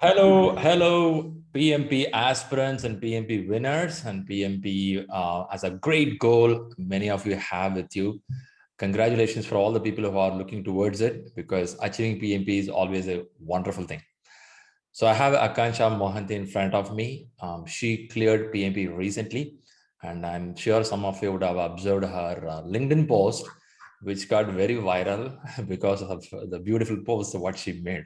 Hello, PMP aspirants and PMP winners and PMP as a great goal many of you have with you. Congratulations for all the people who are looking towards it, because achieving PMP is always a wonderful thing. So I have Akanksha Mohanty in front of me. She cleared PMP recently, and I'm sure some of you would have observed her LinkedIn post, which got very viral because of the beautiful post of what she made.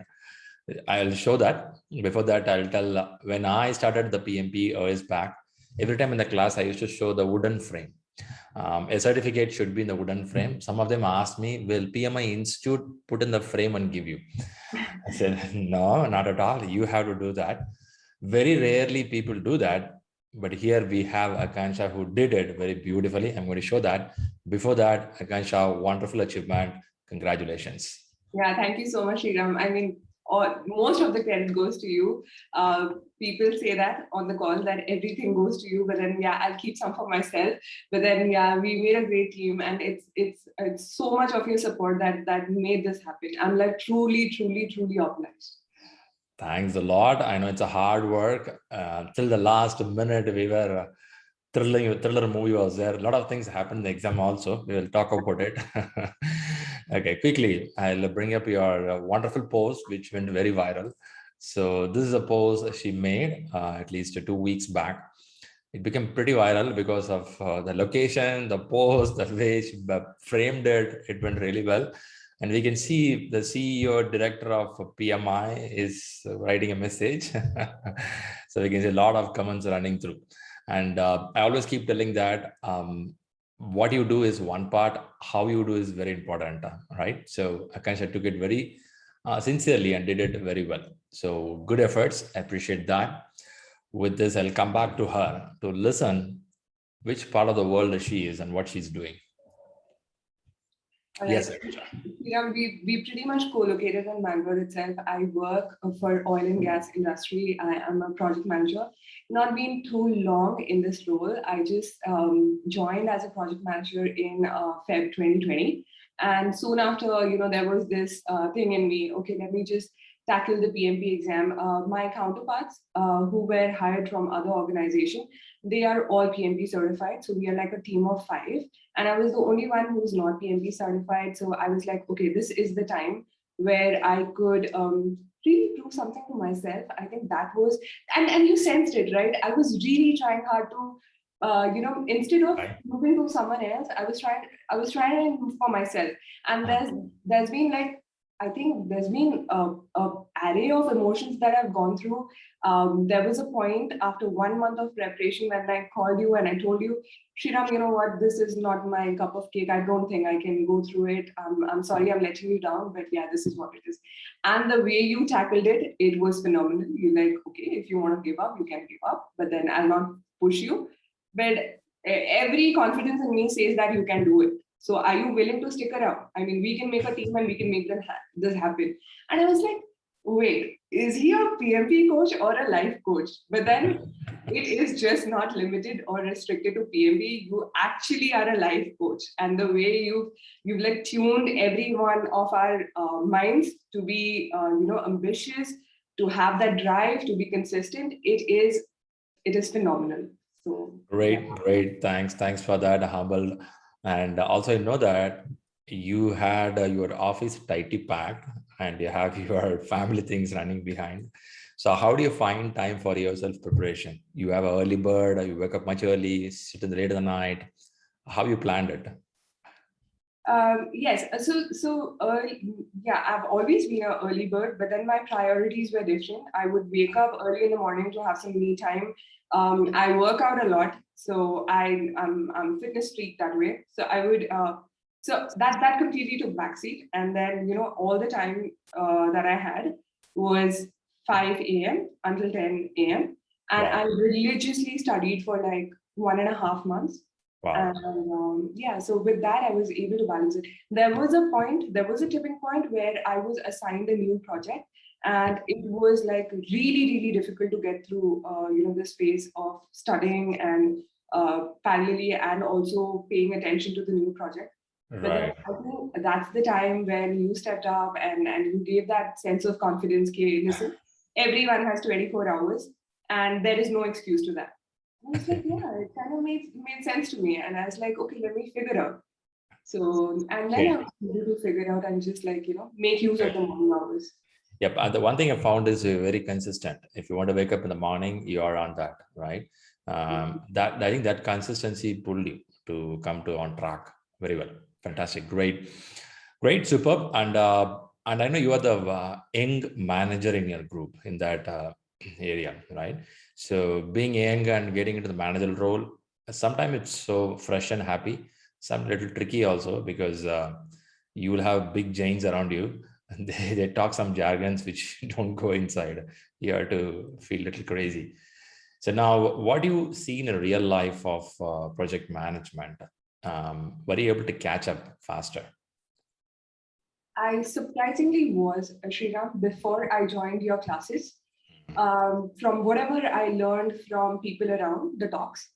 I'll show that. Before that, I'll tell when I started the PMP years back, every time in the class, I used to show the wooden frame. A certificate should be in the wooden frame. Some of them asked me, will PMI Institute put in the frame and give you? I said, no, not at all. You have to do that. Very rarely people do that. But here we have Akanksha who did it very beautifully. I'm going to show that. Before that, Akanksha, wonderful achievement. Congratulations. Yeah, thank you so much, Sriram. I mean, most of the credit goes to you. People say that on the call that everything goes to you, but then yeah, I'll keep some for myself. But then yeah, we made a great team, and it's so much of your support that made this happen. I'm like truly obliged. Thanks a lot. I know it's a hard work. Till the last minute, we were thriller movie was there. A lot of things happened in the exam also. We will talk about it. Okay, quickly, I'll bring up your wonderful post, which went very viral. So this is a post she made at least 2 weeks back. It became pretty viral because of the location, the post, the way she framed it. It went really well. And we can see the CEO director of PMI is writing a message. So we can see a lot of comments running through. And I always keep telling that what you do is one part, how you do is very important, right? So Akanksha took it very sincerely and did it very well. So good efforts. I appreciate that. With this, I'll come back to her to listen which part of the world she is and what she's doing. Yes, yeah, we pretty much co-located in Bangalore itself. I work for oil and gas industry. I am a project manager. Not been too long in this role. I just joined as a project manager in Feb 2020. And soon after, there was this thing in me, okay, let me just tackle the PMP exam. My counterparts who were hired from other organizations, they are all PMP certified. So we are like a team of 5. And I was the only one who was not PMP certified. So I was like, okay, this is the time where I could really prove something to myself. I think that was, and you sensed it, right? I was really trying hard to, instead of moving to someone else, I was trying to move for myself. And there's been like, I think there's been a array of emotions that I've gone through. There was a point after 1 month of preparation when I called you and I told you, Shriram, you know what, this is not my cup of cake. I don't think I can go through it. I'm sorry I'm letting you down, but yeah, this is what it is. And the way you tackled it, it was phenomenal. You're like, okay, if you want to give up, you can give up, but then I'll not push you. But every confidence in me says that you can do it. So are you willing to stick around? I mean, we can make a team and we can make this happen. And I was like, wait, is he a PMP coach or a life coach? But then it is just not limited or restricted to PMP. You actually are a life coach. And the way you've like tuned every one of our minds to be, ambitious, to have that drive, to be consistent, it is phenomenal. So great. Thanks for that, humble. And also, I know that you had your office tightly packed and you have your family things running behind. So how do you find time for your self-preparation? You have an early bird, or you wake up much early, sit in the late of the night. How you planned it? Yes, so yeah, I've always been an early bird, but then my priorities were different. I would wake up early in the morning to have some me time. I work out a lot, so I'm fitness freak that way. So I would so that completely took backseat, and then all the time that I had was 5 a.m. until 10 a.m. and I religiously studied for like 1.5 months. Wow. And yeah, so with that, I was able to balance it. There was a tipping point where I was assigned a new project, and it was like really difficult to get through, this phase of studying and parallelly and also paying attention to the new project. But then I think that's the time when you stepped up and you gave that sense of confidence. Okay, listen, everyone has 24 hours and there is no excuse to that. I was like, yeah, it kind of made sense to me. And I was like, okay, let me figure out. So, and then I was able to figure out and just like, make use of the morning hours. Yep. And the one thing I found is you're very consistent. If you want to wake up in the morning, you are on that, right? That I think that consistency pulled you to come to on track very well. Fantastic. Great. Superb. And I know you are the young manager in your group in that area, right? So being young and getting into the managerial role, sometimes it's so fresh and happy, some little tricky also because you will have big giants around you and they talk some jargons which don't go inside. You have to feel a little crazy. So now what do you see in a real life of project management? Were you able to catch up faster? I surprisingly was, Sriram, before I joined your classes. From whatever I learned from people around the talks,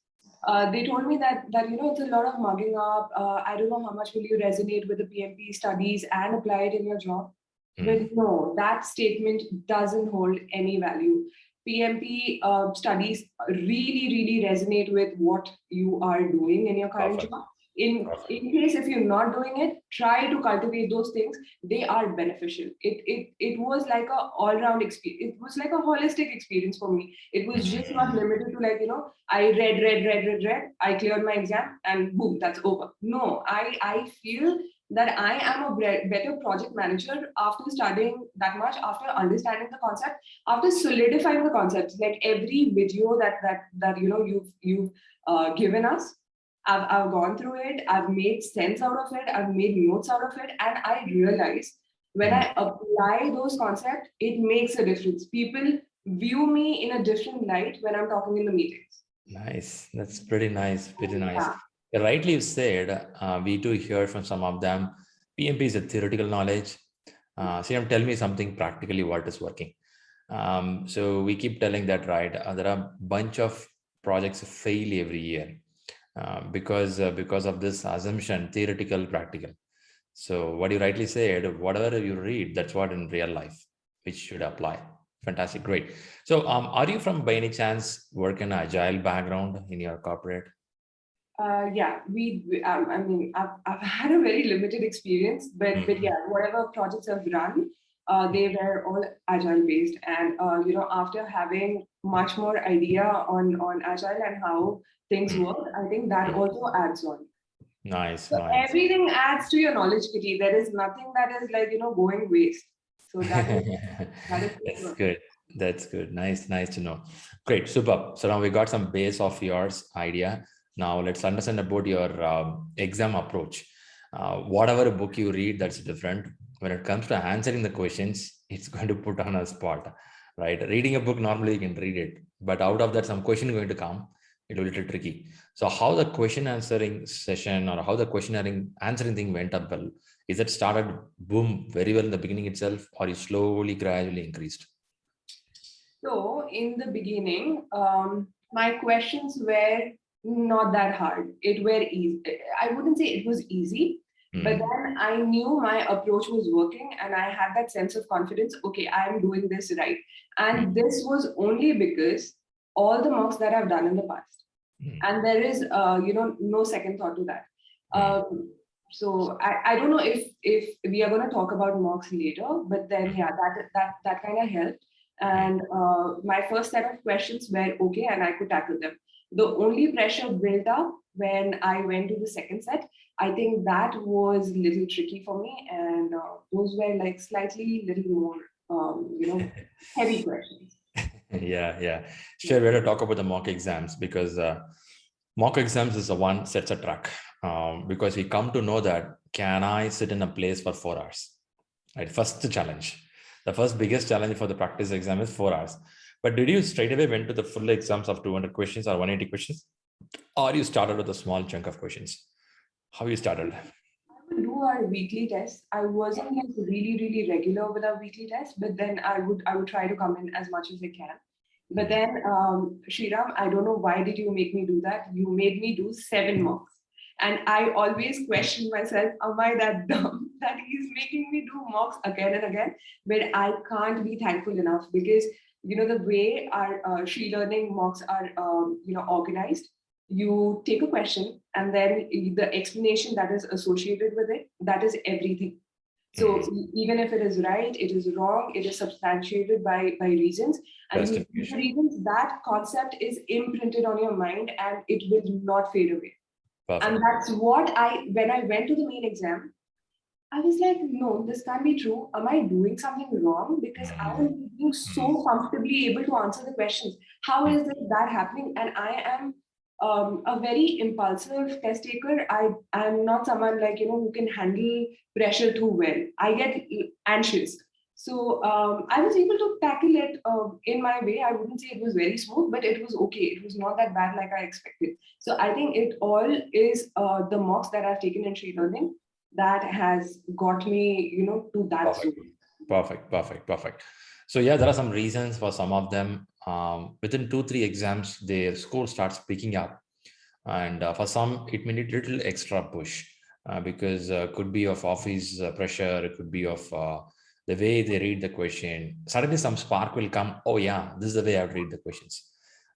they told me that it's a lot of mugging up. I don't know how much will you resonate with the PMP studies and apply it in your job. But no, that statement doesn't hold any value. PMP studies really, really resonate with what you are doing in your current job. In case if you're not doing it, try to cultivate those things. They are beneficial. It was like a all-round experience. It was like a holistic experience for me. It was just not limited to like, I read, I cleared my exam and boom, that's over. No, I feel that I am a better project manager after studying that much, after understanding the concept, after solidifying the concepts. Like every video that you've given us, I've gone through it, I've made sense out of it, I've made notes out of it, and I realize when I apply those concepts, it makes a difference. People view me in a different light when I'm talking in the meetings. Nice. That's pretty nice. Pretty nice. Yeah. Rightly you said, we do hear from some of them, PMP is a theoretical knowledge. So tell me something practically what is working. So we keep telling that, right? There are a bunch of projects fail every year because of this assumption, theoretical, practical. So what you rightly said, whatever you read, that's what in real life, which should apply. Fantastic, great. So are you from by any chance work in agile background in your corporate? Yeah, I mean, I've had a very limited experience, but yeah, whatever projects I've run, they were all agile based. And, after having much more idea on agile and how things work, I think that also adds on. Nice, So nice. everything adds to your knowledge, Kitty. There is nothing that is like, going waste. So that is That's good. That's good. Nice to know. Great, super. So now we got some base of yours idea. Now let's understand about your exam approach. Whatever book you read, that's different. When it comes to answering the questions, it's going to put on a spot, right? Reading a book, normally you can read it, but out of that, some question going to come. It will be a little tricky. So how the question answering session or how the question answering thing went up well? Is it started boom very well in the beginning itself, or is slowly gradually increased? So in the beginning, my questions were not that hard. It were easy. I wouldn't say it was easy, but then I knew my approach was working and I had that sense of confidence. Okay, I'm doing this right. And this was only because all the mocks that I've done in the past. And there is, no second thought to that. So I don't know if we are going to talk about mocks later, but then yeah, that kind of helped. And my first set of questions were okay, and I could tackle them. The only pressure built up when I went to the second set. I think that was a little tricky for me, and those were like slightly little more, heavy questions. Yeah. Sure, we're to talk about the mock exams because mock exams is the one sets a track because we come to know that can I sit in a place for 4 hours? Right, first challenge. The first biggest challenge for the practice exam is 4 hours. But did you straight away went to the full exams of 200 questions or 180 questions? Or you started with a small chunk of questions? How you started? I would do our weekly tests. I wasn't like really, really regular with our weekly tests, but then I would try to come in as much as I can. But then, Shriram, I don't know why did you make me do that? You made me do 7 mocks. And I always question myself, am I that dumb that he's making me do mocks again and again? But I can't be thankful enough because the way our ShriLearning mocks are, organized. You take a question and then the explanation that is associated with it, that is everything. So even if it is right, it is wrong, it is substantiated by reasons, and you see the reasons, that concept is imprinted on your mind and it will not fade away. Perfect. And that's what when I went to the main exam, I was like, no, this can't be true. Am I doing something wrong? Because I am being so comfortably able to answer the questions. How is that happening? And I am a very impulsive test taker. I'm not someone like, who can handle pressure too well. I get anxious. So I was able to tackle it in my way. I wouldn't say it was very smooth, but it was okay. It was not that bad like I expected. So I think it all is the mocks that I've taken in ShriLearning that has got me, to that. Perfect. So yeah, there are some reasons for some of them. Within 2-3 exams, their score starts picking up, and for some, it may need a little extra push because could be of office pressure, it could be of the way they read the question. Suddenly, some spark will come. Oh yeah, this is the way I would read the questions.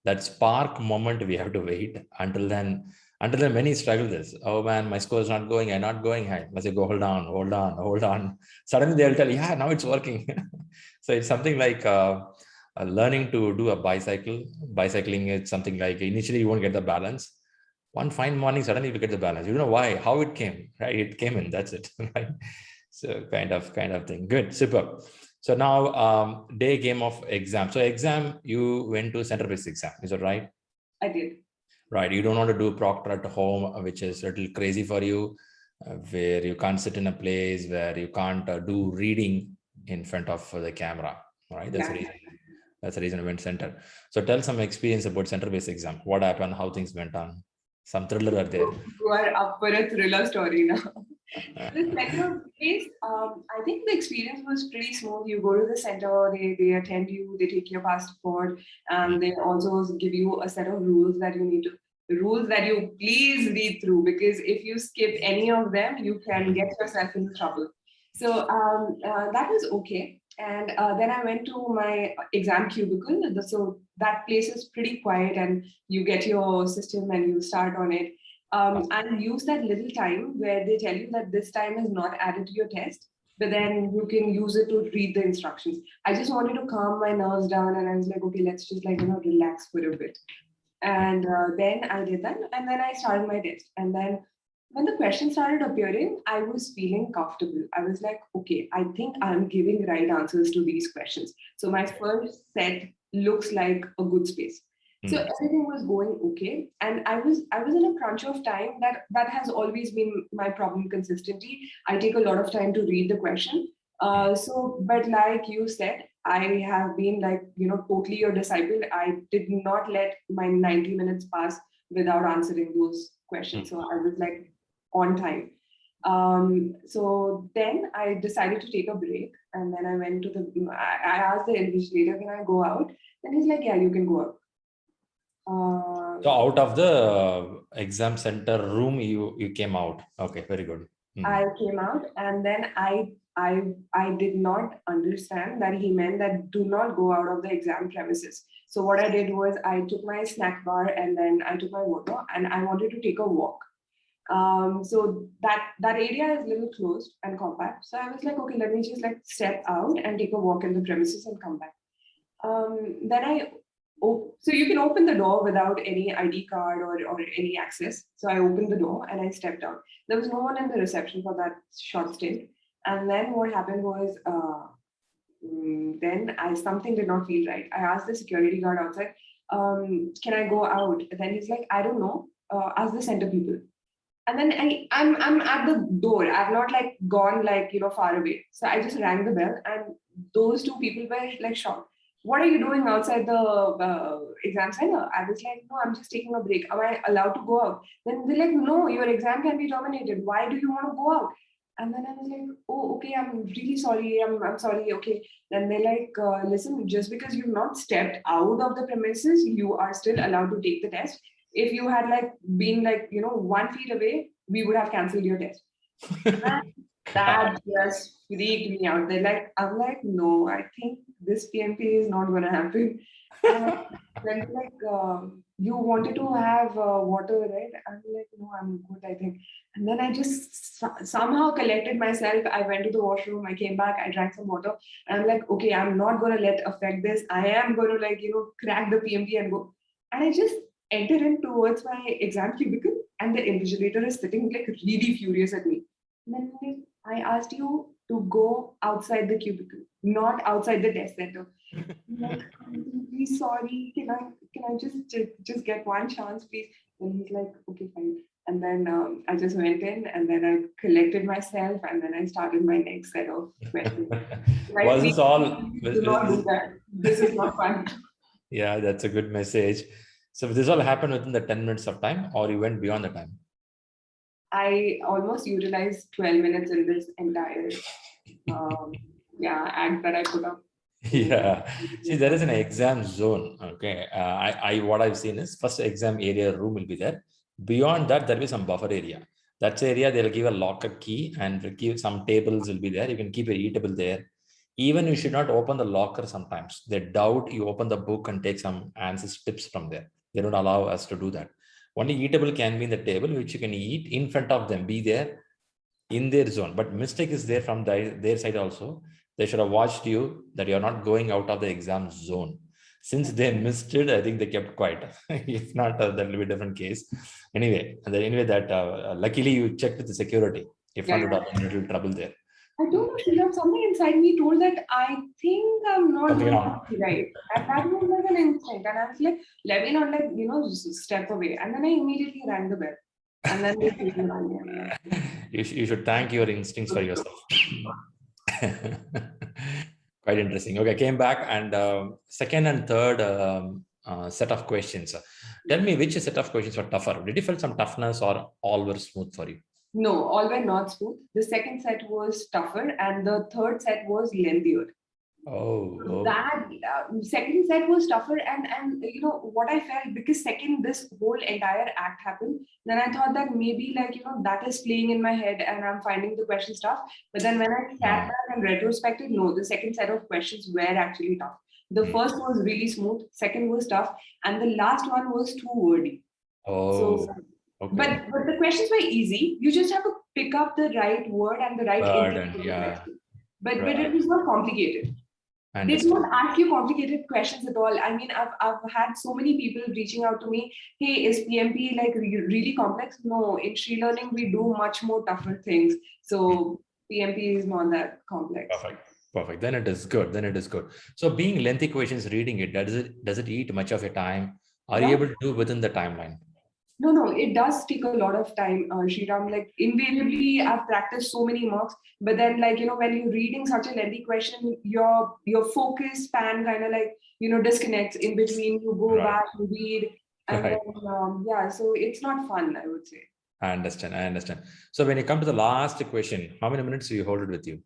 That spark moment we have to wait until then. Until then, many struggle this. Oh man, my score is not going. I'm not going high. Let's say go hold on. Suddenly they'll tell, yeah, now it's working. So it's something like learning to do a bicycle. Bicycling is something like initially you won't get the balance. One fine morning, suddenly you get the balance. You don't know why, how it came, right? It came in, that's it, right? So kind of thing. Good, super. So now day game of exam. So exam, you went to center-based exam, is that right? I did. Right, you don't want to do proctor at home, which is a little crazy for you, where you can't sit in a place where you can't do reading in front of the camera, right? That's the reason. That's the reason I went center. So tell some experience about center-based exam. What happened? How things went on? Some thriller are there. You are up for a thriller story now. The center place, I think the experience was pretty smooth. You go to the center, they attend you, they take your passport, and they also give you a set of rules that you please read through, because if you skip any of them, you can get yourself into trouble. So that was okay. And then I went to my exam cubicle. So that place is pretty quiet, and you get your system and you start on it. And use that little time where they tell you that this time is not added to your test, but then you can use it to read the instructions. I just wanted to calm my nerves down, and I was like, okay, let's just relax for a bit. And then I did that, and then I started my test. And then when the questions started appearing, I was feeling comfortable. I was like, okay, I think I'm giving right answers to these questions. So my first set looks like a good space. So everything was going okay, and I was in a crunch of time. That has always been my problem consistently. I take a lot of time to read the question. But like you said, I have been totally your disciple. I did not let my 90 minutes pass without answering those questions. So I was like on time. So then I decided to take a break, and then I went to I asked the invigilator, can I go out? And he's like, yeah, you can go out. So out of the exam center room, you came out. Okay, very good. I came out, and then I did not understand that he meant that do not go out of the exam premises. So what I did was I took my snack bar, and then I took my water, and I wanted to take a walk. So that area is a little closed and compact. So I was like, okay, let me just step out and take a walk in the premises and come back. So you can open the door without any ID card or any access. So I opened the door and I stepped out. There was no one in the reception for that short stint. And then what happened was, something did not feel right. I asked the security guard outside, can I go out? And then he's like, I don't know. Ask the center people. And then I'm at the door. I've not gone far away. So I just rang the bell, and those two people were shocked. What are you doing outside the exam center? I was like, no, I'm just taking a break. Am I allowed to go out? Then they're like, no, your exam can be terminated. Why do you want to go out? And then I was like, oh, okay, I'm really sorry. I'm sorry. Okay. Then they're like, listen, just because you've not stepped out of the premises, you are still allowed to take the test. If you had been 1 feet away, we would have canceled your test. And that just freaked me out. I'm like, no, I think this PMP is not going to happen. And then like, you wanted to have water, right? I'm like, no, I'm good, I think. And then I just somehow collected myself. I went to the washroom, I came back, I drank some water. And I'm like, okay, I'm not going to let affect this. I am going to like, crack the PMP and go. And I just enter in towards my exam cubicle and the invigilator is sitting like really furious at me. And then like, I asked you to go outside the cubicle, not outside the desk center. Like, I'm really sorry. Can I just get one chance, please? And he's like, okay, fine. And then I just went in and then I collected myself and then I started my next set of questions. Like, Was this all? do not do that. This is not fun. Yeah, that's a good message. So this all happened within the 10 minutes of time, or you went beyond the time? I almost utilized 12 minutes in this entire act that I put up. Yeah. See, there is an exam zone. Okay. What I've seen is first exam area room will be there. Beyond that, there will be some buffer area. That's area they'll give a locker key and will give some tables will be there. You can keep your eatable there. Even you should not open the locker sometimes. They doubt you open the book and take some answers, tips from there. They don't allow us to do that. Only eatable can be in the table, which you can eat in front of them, be there in their zone. But mistake is there from their side also. They should have watched you that you're not going out of the exam zone. Since they missed it, I think they kept quiet. If not, that will be a different case. Anyway, luckily you checked with the security. If not, you would have been in little trouble there. I don't know, Sriram, something inside me told that I think I'm not Something going wrong. to be right. And that was like an instinct. And I was like, let me not like, step away. And then I immediately rang the bell. And then they told me, you should thank your instincts for yourself. Quite interesting. Okay, came back and second and third set of questions. Tell me which set of questions were tougher. Did you feel some toughness or all were smooth for you? No, all were not smooth. The second set was tougher and the third set was lengthier. Oh. That second set was tougher and what I felt, because second this whole entire act happened, then I thought that maybe that is playing in my head and I'm finding the questions tough. But then when I sat back and retrospected, no, the second set of questions were actually tough. The first was really smooth, second was tough, and the last one was too wordy. Okay. But the questions were easy. You just have to pick up the right word and the right intent of the question. But it was not complicated. They don't ask you complicated questions at all. I mean, I've had so many people reaching out to me. Hey, is PMP like really complex? No, in ShriLearning we do much more tougher things. So PMP is not that complex. Perfect. Then it is good. So being lengthy questions, reading it, does it eat much of your time? Are you able to do within the timeline? No, it does take a lot of time, Sriram. Like invariably, I've practiced so many mocks, but then when you're reading such a lengthy question, your focus span kind of disconnects in between. You go back, you read, and then so it's not fun, I would say. I understand. So when you come to the last question, how many minutes do you hold it with you?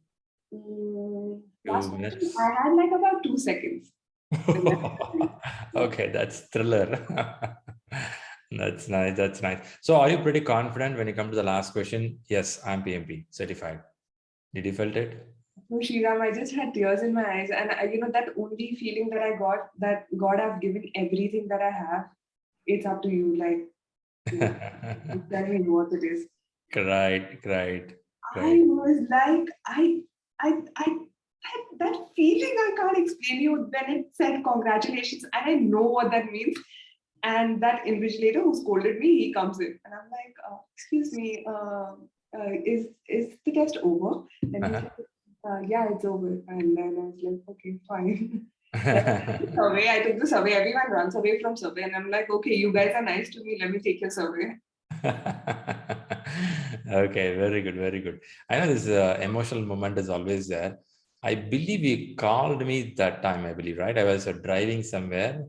Last question, I had like about 2 seconds. Okay, that's thriller. That's nice. So are you pretty confident when you come to the last question? Yes, I'm PMP certified. Did you felt it? No, Sriram, I just had tears in my eyes. And that only feeling that I got, that God, I've given everything that I have. It's up to you. Tell me what it is. Right. I was like, that feeling I can't explain you when it said congratulations. And I know what that means. And that invigilator who scolded me, he comes in and I'm like, excuse me, is the test over? And he's like, yeah, it's over. And then I was like, okay, fine. I took the survey. Everyone runs away from survey. And I'm like, okay, you guys are nice to me. Let me take your survey. Okay, very good. I know this emotional moment is always there. I believe you called me that time, I believe, right? I was driving somewhere.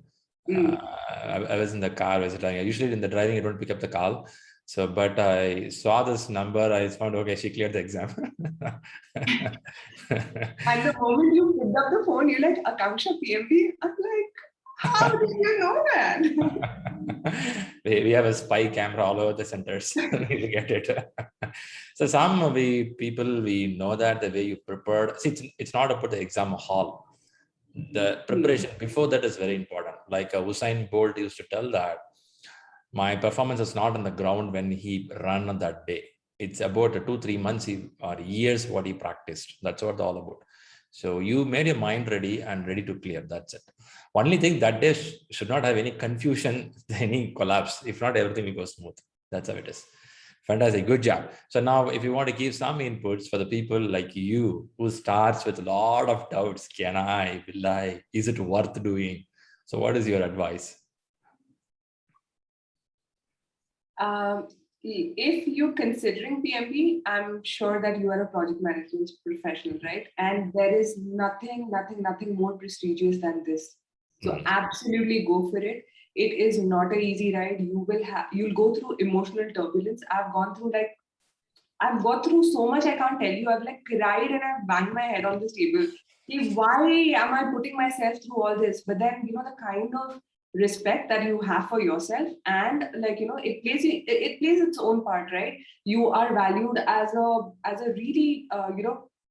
I was in the car. I was driving. Usually in the driving, I don't pick up the call. So, but I saw this number. I found, okay, she cleared the exam. And the moment you picked up the phone, you're like, Akanksha PMP? I'm like, how did you know that? We have a spy camera all over the centers. We get it. So people we know that the way you prepared. See, it's not about the exam hall. the preparation before that is very important. Like Usain Bolt used to tell that my performance is not on the ground when he ran on that day. It's about 2-3 months or years what he practiced. That's what it's all about. So you made your mind ready and ready to clear. That's it. Only thing that day should not have any confusion, any collapse. If not, everything will go smooth. That's how it is. Fantastic. Good job. So now if you want to give some inputs for the people like you who starts with a lot of doubts, can I, will I, is it worth doing? So what is your advice? If you're considering PMP, I'm sure that you are a project management professional, right? And there is nothing more prestigious than this. So absolutely go for it. It is not an easy ride. You'll go through emotional turbulence. I've gone through so much I can't tell you. I've like cried and I've banged my head on this table. Why am I putting myself through all this? But then, the kind of respect that you have for yourself, and it plays its own part, right? You are valued as a really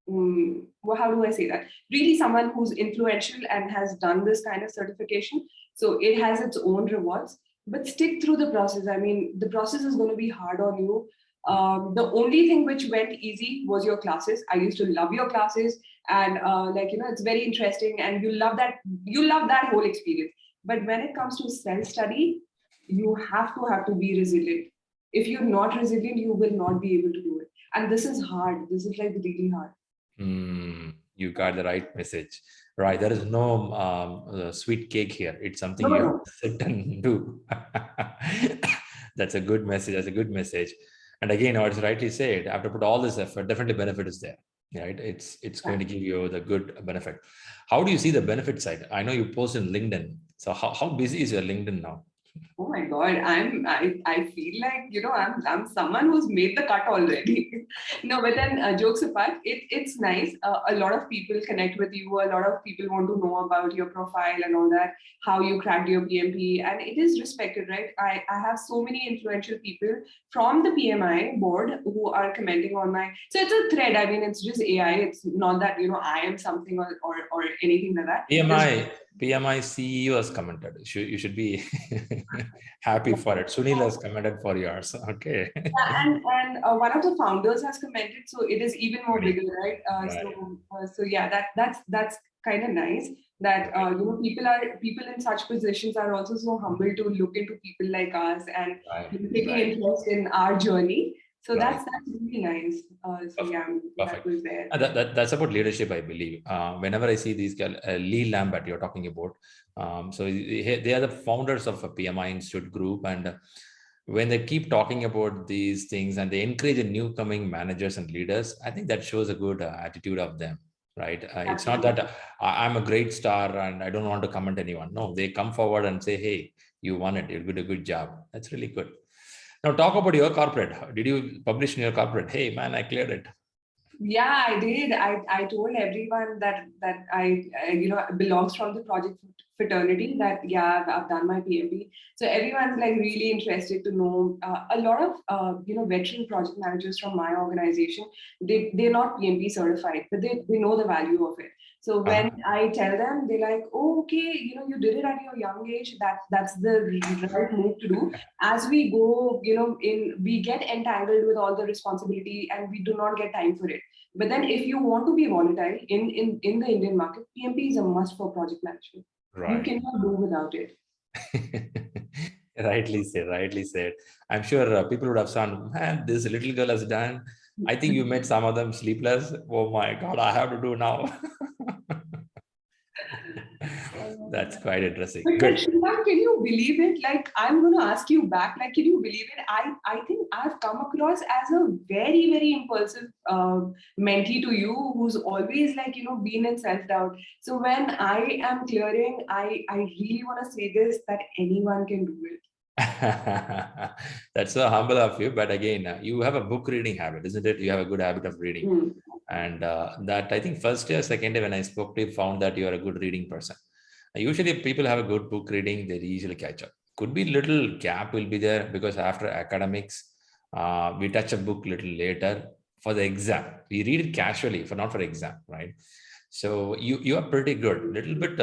well, how do I say that, really someone who's influential and has done this kind of certification. So it has its own rewards, but stick through the process. I mean, the process is going to be hard on you. The only thing which went easy was your classes. I used to love your classes, and it's very interesting, and you love that whole experience. But when it comes to self-study, you have to be resilient. If you're not resilient, you will not be able to do it. And this is hard. This is like really hard. You got the right message. Right. There is no sweet cake here. It's something you have to sit and do. That's a good message. That's a good message. And again, as rightly said, after put all this effort, definitely benefit is there. Right. It's going to give you the good benefit. How do you see the benefit side? I know you post in LinkedIn. So how busy is your LinkedIn now? Oh my God, I feel like, I'm someone who's made the cut already. No, but then jokes apart, it's nice. A lot of people connect with you. A lot of people want to know about your profile and all that, how you cracked your PMP, and it is respected, right? I have so many influential people from the PMI board who are commenting on my. So it's a thread. I mean, it's just AI. It's not that I am something or anything like that. PMI CEO has commented. You should be happy for it. Sunil has commented for yours. Okay. Yeah, and one of the founders has commented, so it is even more bigger, right? So yeah, that's kind of nice that people in such positions are also so humble to look into people like us and taking interest in our journey. So that's really nice. So yeah, that was there. That's about leadership, I believe. Whenever I see these guys, Lee Lambert, you're talking about, so they are the founders of a PMI Institute group, and when they keep talking about these things and they encourage the new coming managers and leaders, I think that shows a good attitude of them, right? It's not that I'm a great star and I don't want to comment anyone. No, they come forward and say, hey, you won it. You did a good job. That's really good. Now talk about your corporate. Did you publish in your corporate? Hey man, I cleared it. Yeah, I did. I told everyone that I belongs from the project fraternity that I've done my PMP. So everyone's like really interested to know. A lot of veteran project managers from my organization, they're not PMP certified, but they know the value of it. So when I tell them, they're like, oh, okay, you did it at your young age. That's the right move to do. As we go, we get entangled with all the responsibility and we do not get time for it. But then if you want to be volatile in the Indian market, PMP is a must for project management. Right. You cannot do without it. Rightly said. I'm sure people would have said, man, this little girl has done. I think you made some of them sleepless. Oh my God, I have to do now. That's quite interesting. But Sriram, can you believe it? Like, I'm going to ask you back, like, can you believe it? I think I've come across as a very, very impulsive mentee to you who's always like, been in self-doubt. So when I am clearing, I really want to say this, that anyone can do it. That's so humble of you. But again, you have a book reading habit, isn't it? You have a good habit of reading. And that I think first year, second year, when I spoke to you, found that you are a good reading person. Usually if people have a good book reading, they usually catch up. Could be little gap will be there because after academics, we touch a book little later for the exam. We read it casually, not for exam, right? So you are pretty good. Little bit,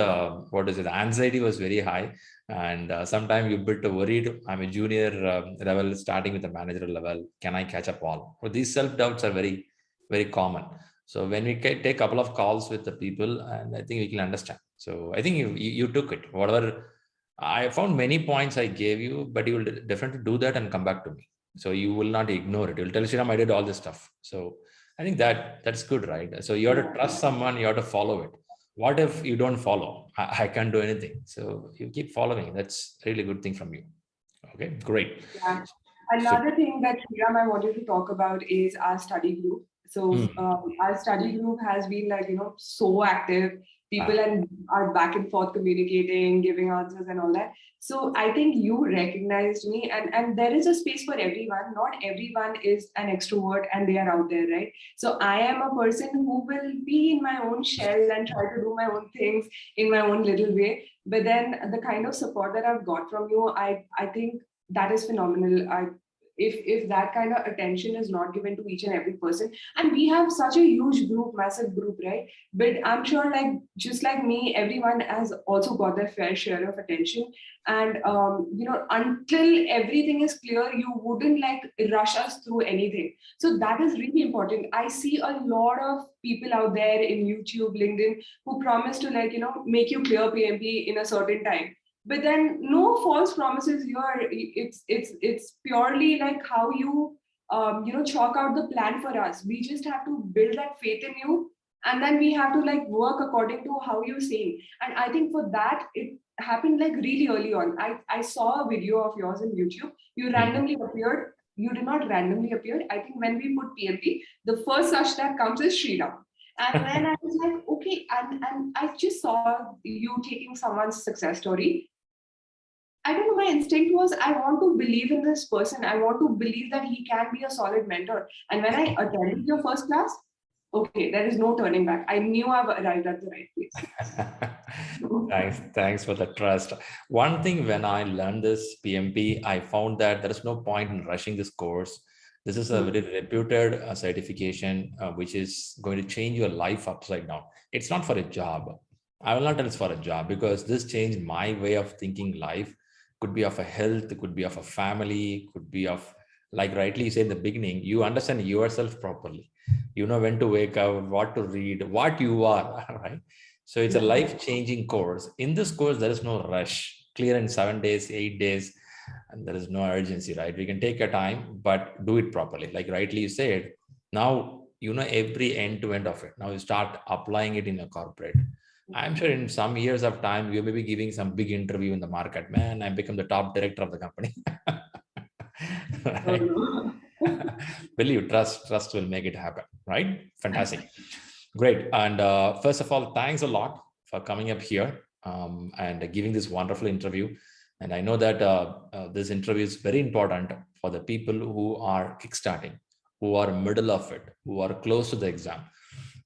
what is it? Anxiety was very high, and sometimes you're a bit worried. I'm a junior level, starting with the manager level. Can I catch up all? Well, these self doubts are very, very common. So when we take a couple of calls with the people, and I think we can understand. So I think you took it. Whatever I found many points I gave you, but you will definitely do that and come back to me. So you will not ignore it. You'll tell Sriram, I did all this stuff. So I think that's good, right? So you have to trust someone, you have to follow it. What if you don't follow? I can't do anything. So you keep following. That's a really good thing from you. Okay, great. Yeah. So, Another thing that Sriram I wanted to talk about is our study group. So our study group has been like, so active. People are back and forth communicating, giving answers and all that. So I think you recognized me, and there is a space for everyone. Not everyone is an extrovert and they are out there, right? So I am a person who will be in my own shell and try to do my own things in my own little way. But then the kind of support that I've got from you, I think that is phenomenal. If that kind of attention is not given to each and every person, and we have such a huge group, massive group, right? But I'm sure, like just like me, everyone has also got their fair share of attention. And until everything is clear, you wouldn't like rush us through anything. So that is really important. I see a lot of people out there in YouTube, LinkedIn, who promise to make you clear PMP in a certain time, but then no false promises here. It's purely like how you chalk out the plan for us. We just have to build that faith in you, and then we have to like work according to how you're saying. And I think for that it happened like really early on. I saw a video of yours in YouTube. You randomly appeared. You did not randomly appear. I think when we put PMP, the first search that comes is Sriram. And then I was like, okay, and I just saw you taking someone's success story. I don't know, my instinct was I want to believe in this person. I want to believe that he can be a solid mentor. And when I attended your first class, okay, there is no turning back. I knew I've arrived at the right place. Thanks for the trust. One thing, when I learned this PMP, I found that there is no point in rushing this course. This is a very reputed certification, which is going to change your life upside down. It's not for a job. I will not tell it's for a job, because this changed my way of thinking life. Could be of a health, could be of a family, could be of, like rightly you said in the beginning, you understand yourself properly. You know when to wake up, what to read, what you are, right? So it's a life-changing course. In this course, there is no rush. Clear in 7 days, 8 days, and there is no urgency, right? We can take our time, but do it properly. Like rightly you said, now you know every end to end of it. Now you start applying it in a corporate. I'm sure in some years of time, you may be giving some big interview in the market. Man, I become the top director of the company. Right? Believe, trust will make it happen, right? Fantastic. Great. And first of all, thanks a lot for coming up here and giving this wonderful interview. And I know that this interview is very important for the people who are kickstarting, who are middle of it, who are close to the exam.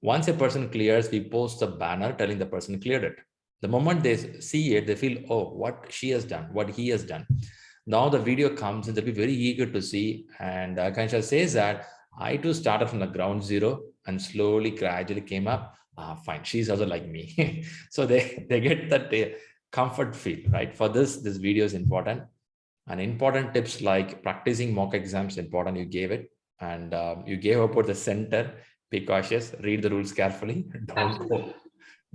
Once a person clears, we post a banner telling the person cleared it. The moment they see it, they feel, oh, what she has done, what he has done. Now the video comes and they'll be very eager to see. And Akanksha says that I too started from the ground zero and slowly, gradually came up. Fine, she's also like me. So they get that comfort feel, right? For this video is important. And important tips like practicing mock exams, important, you gave it. And you gave about the center. Be cautious, read the rules carefully.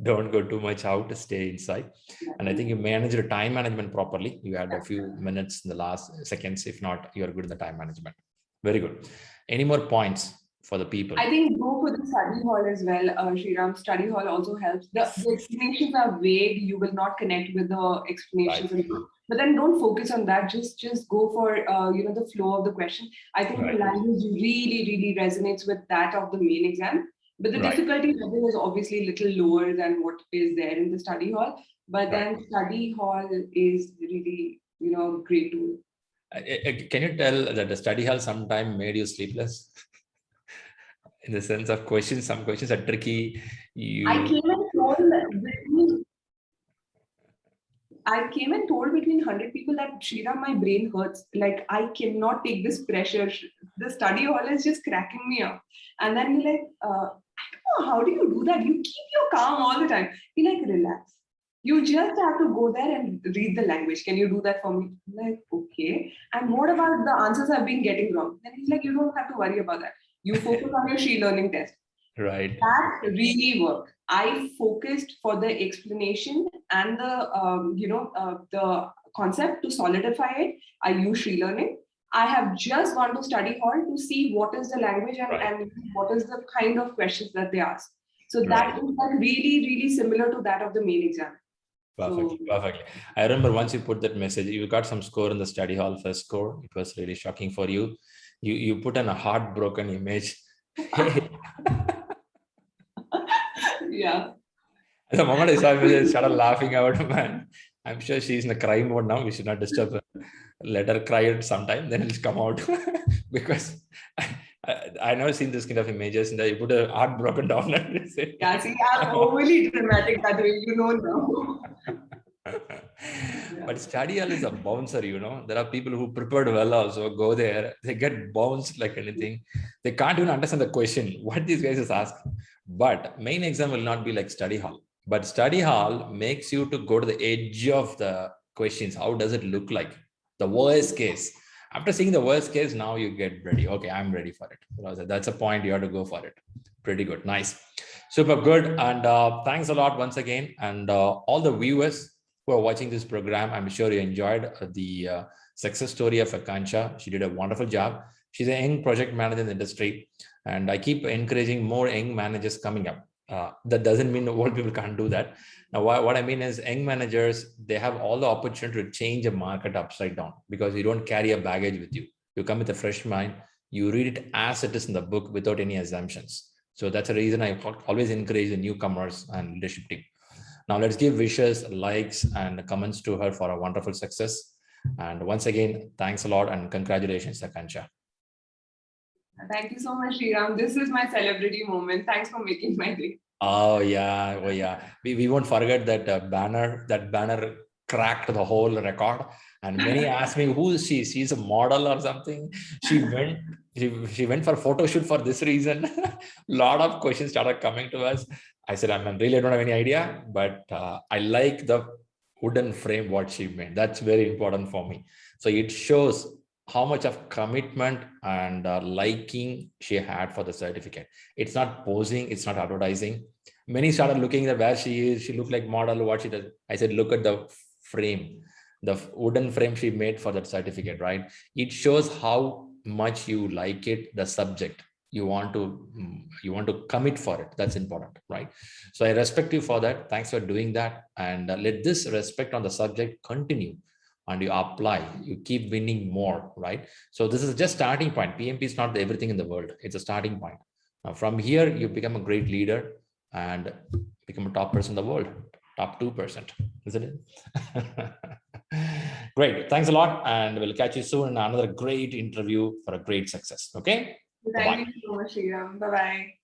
Don't go too much out, stay inside. And I think you manage your time management properly. You had a few minutes in the last seconds. If not, you're good in the time management. Very good. Any more points for the people? I think go for the study hall as well, Sriram. Study hall also helps. The explanations are vague. You will not connect with the explanations. Right. But then don't focus on that. Just go for the flow of the question. I think the language really resonates with that of the main exam. But the difficulty level is obviously a little lower than what is there in the study hall. But then study hall is really, great tool. Can you tell that the study hall sometime made you sleepless? In the sense of questions, some questions are tricky. I came and told between 100 people that Sriram, my brain hurts. Like, I cannot take this pressure. The study hall is just cracking me up. And then you're like, I don't know, how do you do that? You keep your calm all the time. Be like, relax. You just have to go there and read the language. Can you do that for me? I'm like, okay. And what about the answers I've been getting wrong? Then he's like, you don't have to worry about that. You focus on your ShriLearning test. Right. That really worked. I focused for the explanation and the concept to solidify it. I use ShriLearning. I have just gone to study hall to see what is the language and what is the kind of questions that they ask. So that is like really, really similar to that of the main exam. Perfectly, perfectly. I remember once you put that message, you got some score in the study hall, first score. It was really shocking for you. You put in a heartbroken image. Yeah. The moment I saw it, I started laughing out, man. I'm sure she's in a cry mode now. We should not disturb her. Let her cry at some time, then it'll come out. Because I never seen this kind of images. And you put a heartbroken down and say, yeah, see, I'm overly dramatic that way, you know now. But study hall is a bouncer, you know. There are people who prepared well also go there, they get bounced like anything. They can't even understand the question, what these guys is asking. But main exam will not be like study hall. But study hall makes you to go to the edge of the questions. How does it look like? The worst case. After seeing the worst case, now you get ready. Okay, I'm ready for it. That's a point you have to go for it. Pretty good. Nice. Super good. And thanks a lot once again. And all the viewers who are watching this program, I'm sure you enjoyed the success story of Akanksha. She did a wonderful job. She's a young project manager in the industry. And I keep encouraging more young managers coming up. That doesn't mean old people can't do that. Now, what I mean is young managers, they have all the opportunity to change a market upside down because you don't carry a baggage with you. You come with a fresh mind. You read it as it is in the book without any assumptions. So that's a reason I always encourage the newcomers and leadership team. Now let's give wishes, likes, and comments to her for a wonderful success. And once again, thanks a lot and congratulations, Akanksha. Thank you so much, Sriram. This is my celebrity moment. Thanks for making my day. Oh yeah. We won't forget that banner. That banner cracked the whole record. And many asked me, who is she? She's a model or something. She went for a photo shoot for this reason. A lot of questions started coming to us. I said, I really don't have any idea, but I like the wooden frame what she made. That's very important for me. So it shows how much of commitment and liking she had for the certificate. It's not posing, it's not advertising. Many started looking at where she is. She looked like model, what she does. I said, look at the frame, the wooden frame she made for that certificate, right? It shows how much you like it, the subject. You want to commit for it. That's important, right? So I respect you for that. Thanks for doing that. And let this respect on the subject continue. And you apply, you keep winning more, right? So this is just starting point. PMP is not everything in the world. It's a starting point. Now from here, you become a great leader and become a top person in the world, top 2%, isn't it? Great. Thanks a lot. And we'll catch you soon in another great interview for a great success. Okay. Thank you so much, Sriram. Bye-bye.